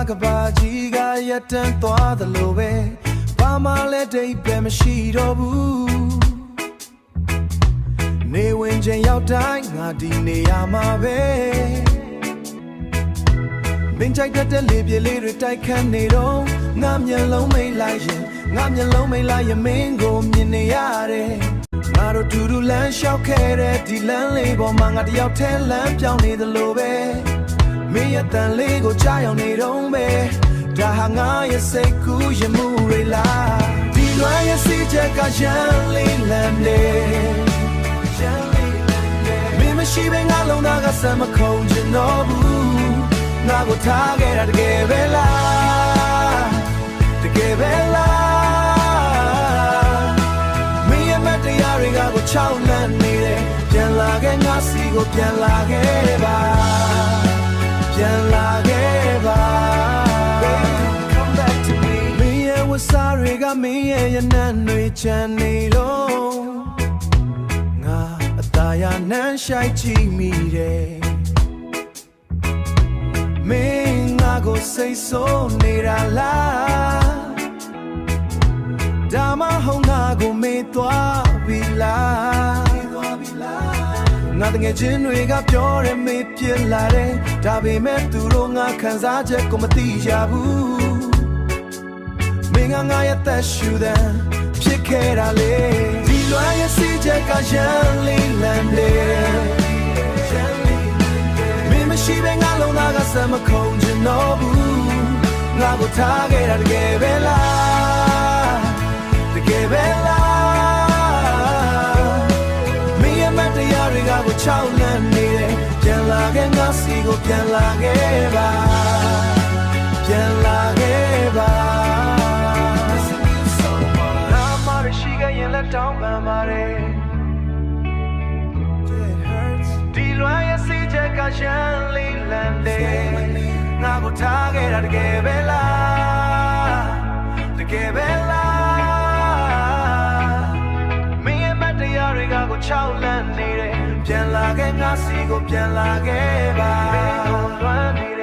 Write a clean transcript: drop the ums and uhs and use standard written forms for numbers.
ကဘာကြီးကရတန်းသွားသလိုပဲဘာမှလည်းတိတ်ပဲမရှိတော့ဘူးနေဝင်ချိန်ရောက်တိုင်းငါဒီနေရမှာပဲမင်းကြိုက်တဲ့လေပြေလေးတွေတိုက်ခတ်နေတော့ငါမျက်လုံးမိတ်လိုက်ရင်ငါမျက်လုံးမိတ်လိုက်ရင်မင်းကိုမြင်နေရတယ်ငါတို့တူတူလမ်းလျှောက်ခဲ့တဲ့ဒီလမ်းလေးပေါ်မှာငါတယောက်ထဲလမ်းပြောင်းနေသလိုပဲမင်းရဲ့တန်လေးကိုကြားရောက်နေတော့ပဲဒါဟာငါရဲ့စိတ်ကူးရမှုတွေလားဒီလွမ်းရဲ့စီချက်ကရန်လေးလမ်းလေးမင်းမရှိဘဲငါလုံးသားကစမ်းမခုံချင်တော့ဘူးငါကိုထားခဲ့တာတကယ်ပဲလားတကယ်ပဲလားမင်းရဲ့မတရားတွေကကိုချောင်းလန့်နေတယ်ပြန်လာခဲ့ငါစီကိုပြန်လာခဲ့ပါပြန်လာခဲ့ပါ Come back to me မင်းရဲ့ဝတ်စားတွေကမင်းရဲ့ရနံ့တွေချမ်းနေတော့ငါအသာရနှမ်းရှိုက်ကြည့်မိတယ်မင်းငါကိုစိတ်ဆိုးနေတာလားဒါမှဟုံးငါကိုမေ့သွားပြီလားငါတကယ်ချင်းတွေကပြောတယ်မေ့ပြစ်လာတယ်ဒါပေမဲ့သူတို့ငါခံစားချက်ကိုမသိကြဘူးမင်းငါရဲ့သက်ရှူတဲ့ဖြစ်ခဲ့တာလေဒီလွမ်းရဲ့စီချက်ကရန်လေးလမ်းလေးမရှိဘဲငါလုံးသားကစမ်းမခုံချင်တော့ဘူးငါကိုထားခဲ့တာတကယ်ပဲလားတကယ်ပဲလားမင်းရဲ့မတရားတွေကကိုချောင်းလန့်နေတယ်ပြန်လာခဲ့ငါစီကိုပြန်လာခဲ့ပါပြန်လာခဲ့ပါနာမရရှိခဲ့ရင်လက်တောင်းပန်ပါတယ်ဒီလွမ်းရဲ့စီချက်ကရှမ်းလေးလမ်းလေးငါကိုထားခဲ့တာတကယ်ပဲလားတကယ်ပဲလားမင်းရဲ့မတရားတွေကကိုချောက်လန့်နေတယ်ပြန်လာခဲ့ငါစီကိုပြန်လာခဲ့ပါမင်းကိုလွမ်းနေတယ်